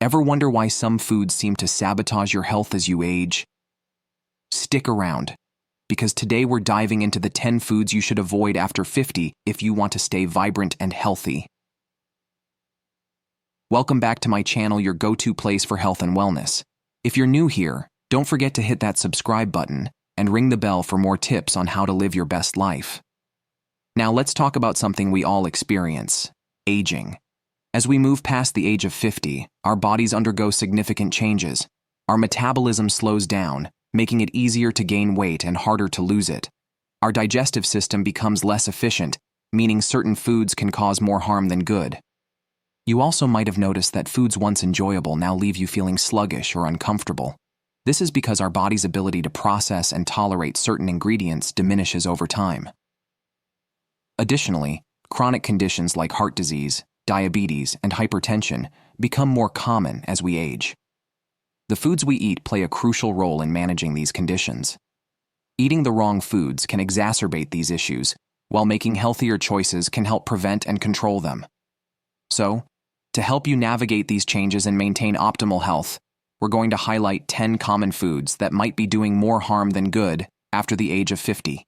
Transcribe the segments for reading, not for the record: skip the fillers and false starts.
Ever wonder why some foods seem to sabotage your health as you age? Stick around, because today we're diving into the 10 foods you should avoid after 50 if you want to stay vibrant and healthy. Welcome back to my channel, your go-to place for health and wellness. If you're new here, don't forget to hit that subscribe button and ring the bell for more tips on how to live your best life. Now let's talk about something we all experience: aging. As we move past the age of 50, our bodies undergo significant changes. Our metabolism slows down, making it easier to gain weight and harder to lose it. Our digestive system becomes less efficient, meaning certain foods can cause more harm than good. You also might have noticed that foods once enjoyable now leave you feeling sluggish or uncomfortable. This is because our body's ability to process and tolerate certain ingredients diminishes over time. Additionally, chronic conditions like heart disease, diabetes, and hypertension become more common as we age. The foods we eat play a crucial role in managing these conditions. Eating the wrong foods can exacerbate these issues, while making healthier choices can help prevent and control them. So, to help you navigate these changes and maintain optimal health, we're going to highlight 10 common foods that might be doing more harm than good after the age of 50.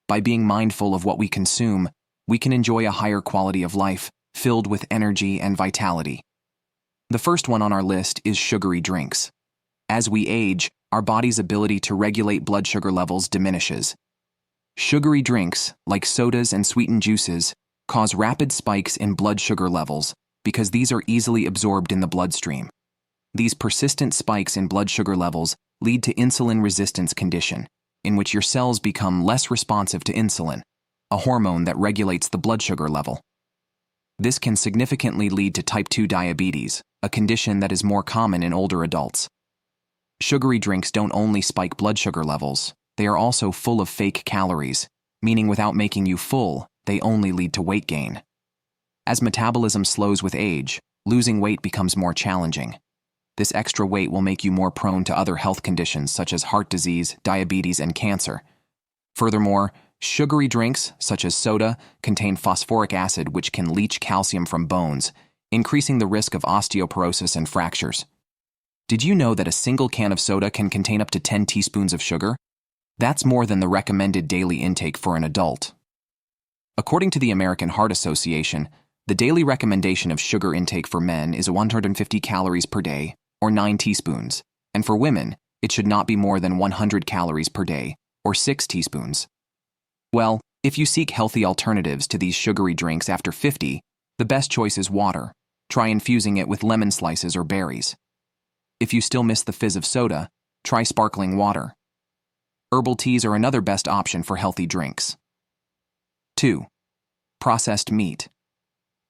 By being mindful of what we consume, we can enjoy a higher quality of life, filled with energy and vitality. The first one on our list is sugary drinks. As we age, our body's ability to regulate blood sugar levels diminishes. Sugary drinks, like sodas and sweetened juices, cause rapid spikes in blood sugar levels because these are easily absorbed in the bloodstream. These persistent spikes in blood sugar levels lead to insulin resistance condition, in which your cells become less responsive to insulin, a hormone that regulates the blood sugar level. This can significantly lead to type 2 diabetes, a condition that is more common in older adults. Sugary drinks don't only spike blood sugar levels, they are also full of fake calories, meaning without making you full, they only lead to weight gain. As metabolism slows with age, losing weight becomes more challenging. This extra weight will make you more prone to other health conditions such as heart disease, diabetes, and cancer. Furthermore, sugary drinks, such as soda, contain phosphoric acid, which can leach calcium from bones, increasing the risk of osteoporosis and fractures. Did you know that a single can of soda can contain up to 10 teaspoons of sugar? That's more than the recommended daily intake for an adult. According to the American Heart Association, the daily recommendation of sugar intake for men is 150 calories per day, or 9 teaspoons, and for women, it should not be more than 100 calories per day, or 6 teaspoons. Well, if you seek healthy alternatives to these sugary drinks after 50, the best choice is water. Try infusing it with lemon slices or berries. If you still miss the fizz of soda, try sparkling water. Herbal teas are another best option for healthy drinks. 2. Processed meat.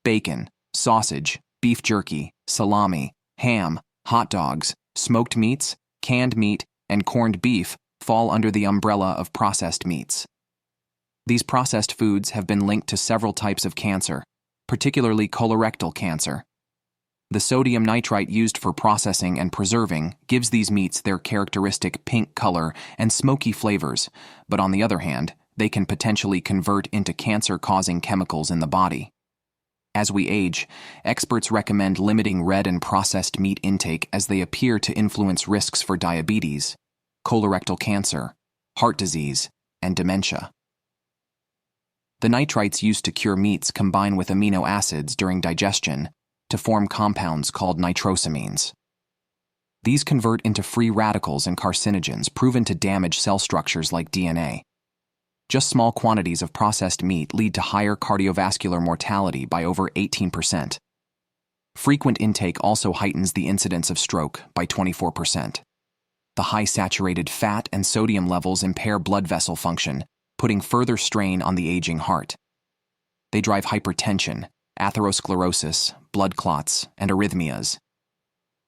Bacon, sausage, beef jerky, salami, ham, hot dogs, smoked meats, canned meat, and corned beef fall under the umbrella of processed meats. These processed foods have been linked to several types of cancer, particularly colorectal cancer. The sodium nitrite used for processing and preserving gives these meats their characteristic pink color and smoky flavors, but on the other hand, they can potentially convert into cancer-causing chemicals in the body. As we age, experts recommend limiting red and processed meat intake as they appear to influence risks for diabetes, colorectal cancer, heart disease, and dementia. The nitrites used to cure meats combine with amino acids during digestion to form compounds called nitrosamines. These convert into free radicals and carcinogens proven to damage cell structures like DNA. Just small quantities of processed meat lead to higher cardiovascular mortality by over 18%. Frequent intake also heightens the incidence of stroke by 24%. The high saturated fat and sodium levels impair blood vessel function, putting further strain on the aging heart. They drive hypertension, atherosclerosis, blood clots, and arrhythmias.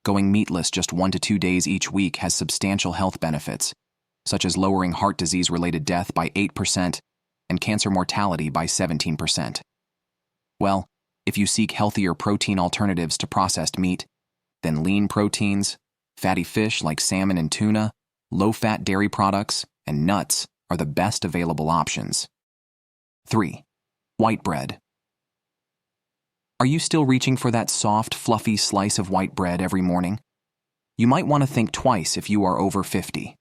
Going meatless just 1 to 2 days each week has substantial health benefits, such as lowering heart disease-related death by 8% and cancer mortality by 17%. Well, if you seek healthier protein alternatives to processed meat, then lean proteins, fatty fish like salmon and tuna, low-fat dairy products, and nuts are the best available options. 3. White bread. Are you still reaching for that soft, fluffy slice of white bread every morning? You might want to think twice if you are over 50.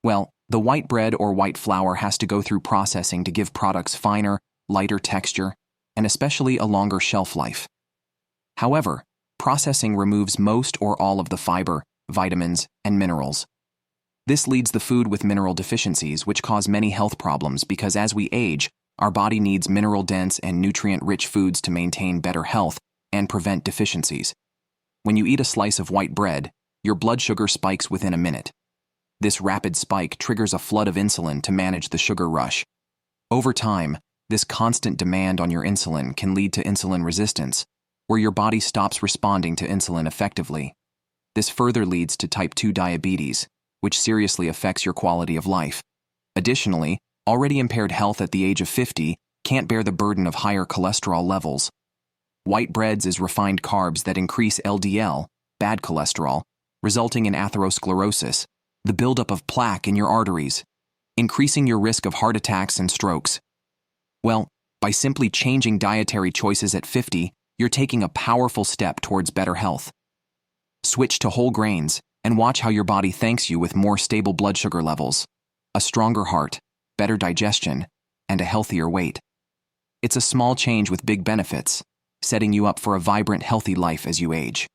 Well, the white bread or white flour has to go through processing to give products finer, lighter texture, and especially a longer shelf life. However, processing removes most or all of the fiber, vitamins, and minerals. This leads the food with mineral deficiencies, which cause many health problems because as we age, our body needs mineral-dense and nutrient-rich foods to maintain better health and prevent deficiencies. When you eat a slice of white bread, your blood sugar spikes within a minute. This rapid spike triggers a flood of insulin to manage the sugar rush. Over time, this constant demand on your insulin can lead to insulin resistance, where your body stops responding to insulin effectively. This further leads to type 2 diabetes, which seriously affects your quality of life. Additionally, already impaired health at the age of 50 can't bear the burden of higher cholesterol levels. White breads is refined carbs that increase LDL, bad cholesterol, resulting in atherosclerosis, the buildup of plaque in your arteries, increasing your risk of heart attacks and strokes. Well, by simply changing dietary choices at 50, you're taking a powerful step towards better health. Switch to whole grains and watch how your body thanks you with more stable blood sugar levels, a stronger heart, better digestion, and a healthier weight. It's a small change with big benefits, setting you up for a vibrant, healthy life as you age.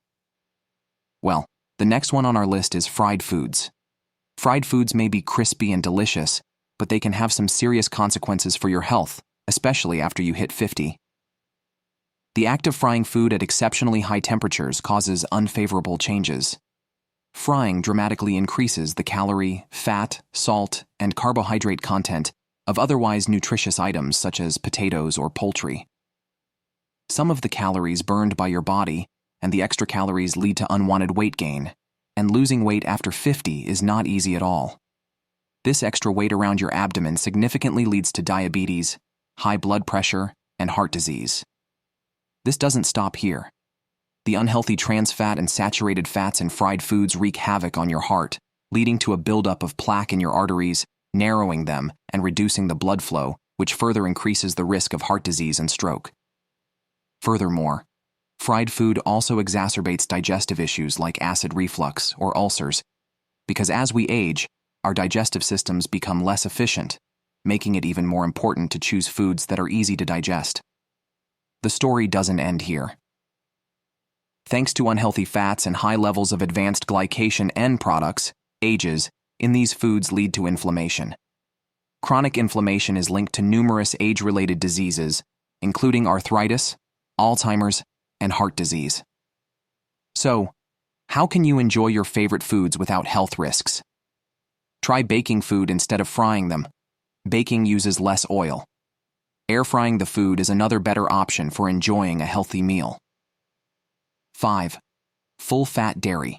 Well, the next one on our list is fried foods. Fried foods may be crispy and delicious, but they can have some serious consequences for your health, especially after you hit 50. The act of frying food at exceptionally high temperatures causes unfavorable changes. Frying dramatically increases the calorie, fat, salt, and carbohydrate content of otherwise nutritious items such as potatoes or poultry. Some of the calories burned by your body and the extra calories lead to unwanted weight gain, and losing weight after 50 is not easy at all. This extra weight around your abdomen significantly leads to diabetes, high blood pressure, and heart disease. This doesn't stop here. The unhealthy trans fat and saturated fats in fried foods wreak havoc on your heart, leading to a buildup of plaque in your arteries, narrowing them and reducing the blood flow, which further increases the risk of heart disease and stroke. Furthermore, fried food also exacerbates digestive issues like acid reflux or ulcers, because as we age, our digestive systems become less efficient, making it even more important to choose foods that are easy to digest. The story doesn't end here. Thanks to unhealthy fats and high levels of advanced glycation end products, ages in these foods lead to inflammation. Chronic inflammation is linked to numerous age-related diseases, including arthritis, Alzheimer's, and heart disease. So, how can you enjoy your favorite foods without health risks? Try baking food instead of frying them. Baking uses less oil. Air frying the food is another better option for enjoying a healthy meal. 5. Full-fat dairy.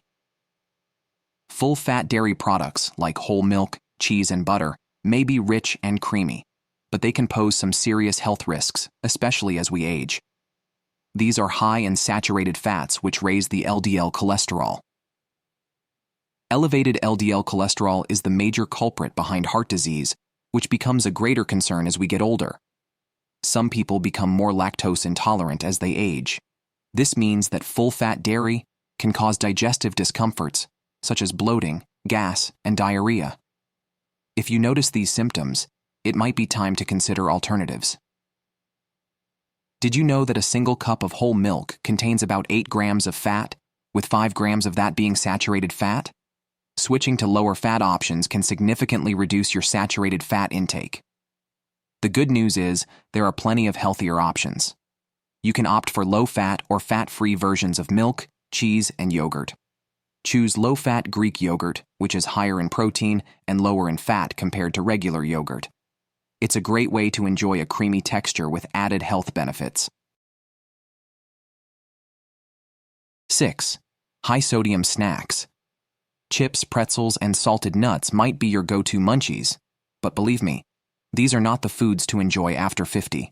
Full-fat dairy products like whole milk, cheese, and butter may be rich and creamy, but they can pose some serious health risks, especially as we age. These are high in saturated fats which raise the LDL cholesterol. Elevated LDL cholesterol is the major culprit behind heart disease, which becomes a greater concern as we get older. Some people become more lactose intolerant as they age. This means that full-fat dairy can cause digestive discomforts, such as bloating, gas, and diarrhea. If you notice these symptoms, it might be time to consider alternatives. Did you know that a single cup of whole milk contains about 8 grams of fat, with 5 grams of that being saturated fat? Switching to lower fat options can significantly reduce your saturated fat intake. The good news is there are plenty of healthier options. You can opt for low-fat or fat-free versions of milk, cheese, and yogurt. Choose low-fat Greek yogurt, which is higher in protein and lower in fat compared to regular yogurt. It's a great way to enjoy a creamy texture with added health benefits. 6. High-sodium snacks. Chips, pretzels, and salted nuts might be your go-to munchies, but believe me, these are not the foods to enjoy after 50.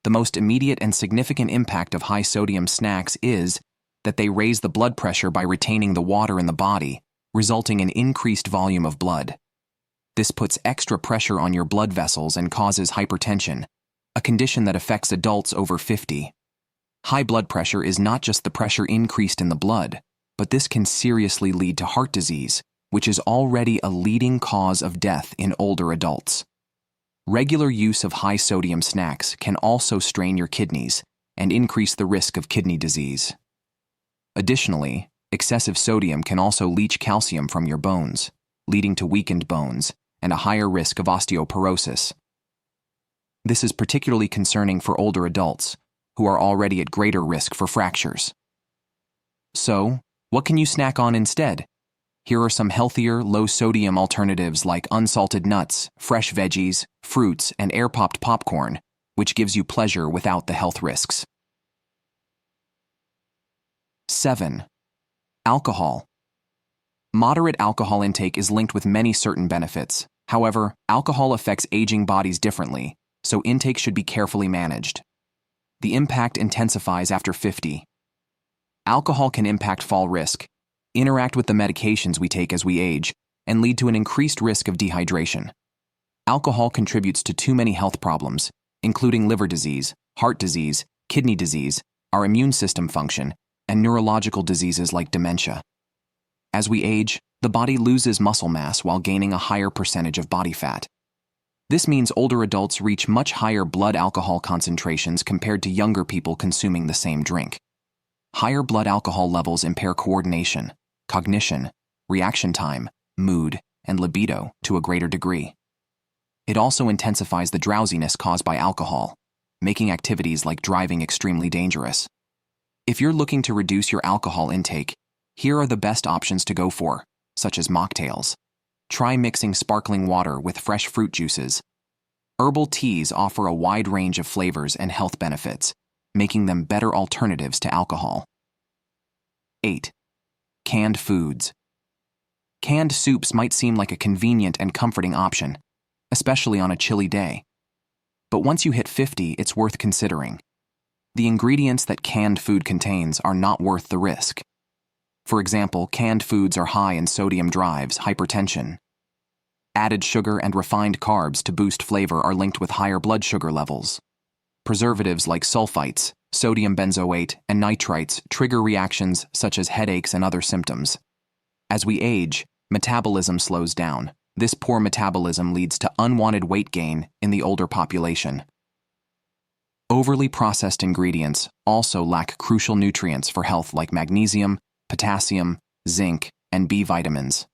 The most immediate and significant impact of high-sodium snacks is that they raise the blood pressure by retaining the water in the body, resulting in increased volume of blood. This puts extra pressure on your blood vessels and causes hypertension, a condition that affects adults over 50. High blood pressure is not just the pressure increased in the blood, but this can seriously lead to heart disease, which is already a leading cause of death in older adults. Regular use of high-sodium snacks can also strain your kidneys and increase the risk of kidney disease. Additionally, excessive sodium can also leach calcium from your bones, leading to weakened bones and a higher risk of osteoporosis. This is particularly concerning for older adults, who are already at greater risk for fractures. So, what can you snack on instead? Here are some healthier, low-sodium alternatives like unsalted nuts, fresh veggies, fruits, and air-popped popcorn, which gives you pleasure without the health risks. 7. Alcohol. Moderate alcohol intake is linked with many certain benefits. However, alcohol affects aging bodies differently, so intake should be carefully managed. The impact intensifies after 50. Alcohol can impact fall risk, interact with the medications we take as we age, and lead to an increased risk of dehydration. Alcohol contributes to too many health problems, including liver disease, heart disease, kidney disease, our immune system function, and neurological diseases like dementia. As we age, the body loses muscle mass while gaining a higher percentage of body fat. This means older adults reach much higher blood alcohol concentrations compared to younger people consuming the same drink. Higher blood alcohol levels impair coordination, cognition, reaction time, mood, and libido to a greater degree. It also intensifies the drowsiness caused by alcohol, making activities like driving extremely dangerous. If you're looking to reduce your alcohol intake, here are the best options to go for, such as mocktails. Try mixing sparkling water with fresh fruit juices. Herbal teas offer a wide range of flavors and health benefits, making them better alternatives to alcohol. 8. Canned foods. Canned soups might seem like a convenient and comforting option, especially on a chilly day. But once you hit 50, it's worth considering. The ingredients that canned food contains are not worth the risk. For example, canned foods are high in sodium drives, hypertension. Added sugar and refined carbs to boost flavor are linked with higher blood sugar levels. Preservatives like sulfites, sodium benzoate, and nitrites trigger reactions such as headaches and other symptoms. As we age, metabolism slows down. This poor metabolism leads to unwanted weight gain in the older population. Overly processed ingredients also lack crucial nutrients for health like magnesium, potassium, zinc, and B vitamins.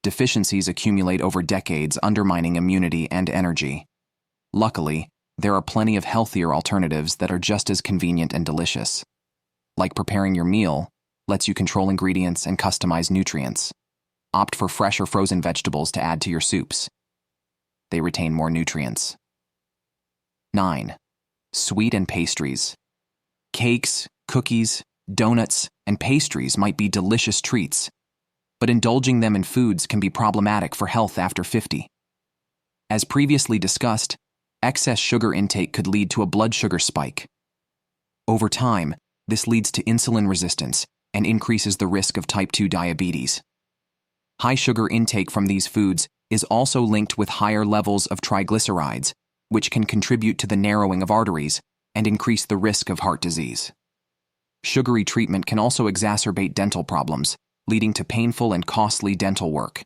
Deficiencies accumulate over decades, undermining immunity and energy. Luckily, there are plenty of healthier alternatives that are just as convenient and delicious. Like preparing your meal, lets you control ingredients and customize nutrients. Opt for fresh or frozen vegetables to add to your soups. They retain more nutrients. 9. Sweet and pastries. Cakes, cookies, donuts, and pastries might be delicious treats, but indulging them in foods can be problematic for health after 50. As previously discussed, excess sugar intake could lead to a blood sugar spike. Over time, this leads to insulin resistance and increases the risk of type 2 diabetes. High sugar intake from these foods is also linked with higher levels of triglycerides, which can contribute to the narrowing of arteries and increase the risk of heart disease. Sugary treatment can also exacerbate dental problems, leading to painful and costly dental work.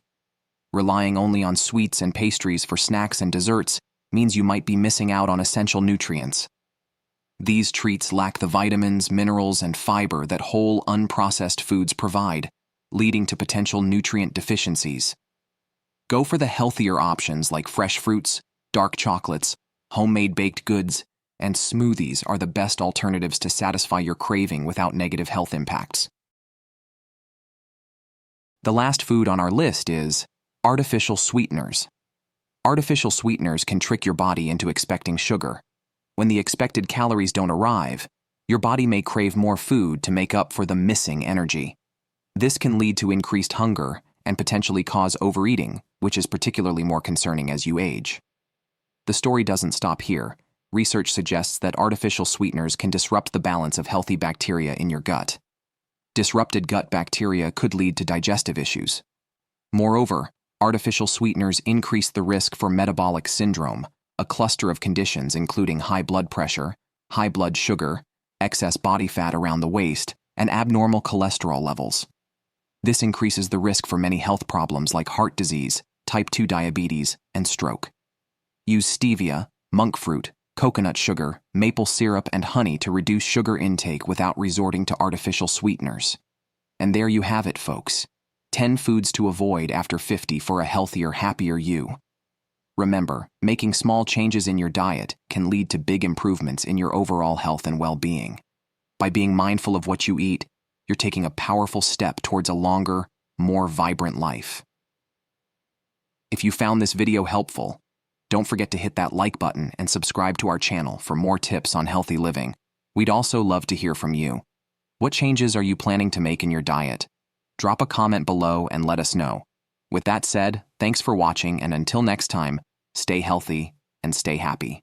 Relying only on sweets and pastries for snacks and desserts means you might be missing out on essential nutrients. These treats lack the vitamins, minerals, and fiber that whole, unprocessed foods provide, leading to potential nutrient deficiencies. Go for the healthier options like fresh fruits, dark chocolates, homemade baked goods, and smoothies are the best alternatives to satisfy your craving without negative health impacts. The last food on our list is artificial sweeteners. Artificial sweeteners can trick your body into expecting sugar. When the expected calories don't arrive, your body may crave more food to make up for the missing energy. This can lead to increased hunger and potentially cause overeating, which is particularly more concerning as you age. The story doesn't stop here. Research suggests that artificial sweeteners can disrupt the balance of healthy bacteria in your gut. Disrupted gut bacteria could lead to digestive issues. Moreover, artificial sweeteners increase the risk for metabolic syndrome, a cluster of conditions including high blood pressure, high blood sugar, excess body fat around the waist, and abnormal cholesterol levels. This increases the risk for many health problems like heart disease, type 2 diabetes, and stroke. Use stevia, monk fruit, coconut sugar, maple syrup, and honey to reduce sugar intake without resorting to artificial sweeteners. And there you have it, folks. 10 foods to avoid after 50 for a healthier, happier you. Remember, making small changes in your diet can lead to big improvements in your overall health and well-being. By being mindful of what you eat, you're taking a powerful step towards a longer, more vibrant life. If you found this video helpful, don't forget to hit that like button and subscribe to our channel for more tips on healthy living. We'd also love to hear from you. What changes are you planning to make in your diet? Drop a comment below and let us know. With that said, thanks for watching, and until next time, stay healthy and stay happy.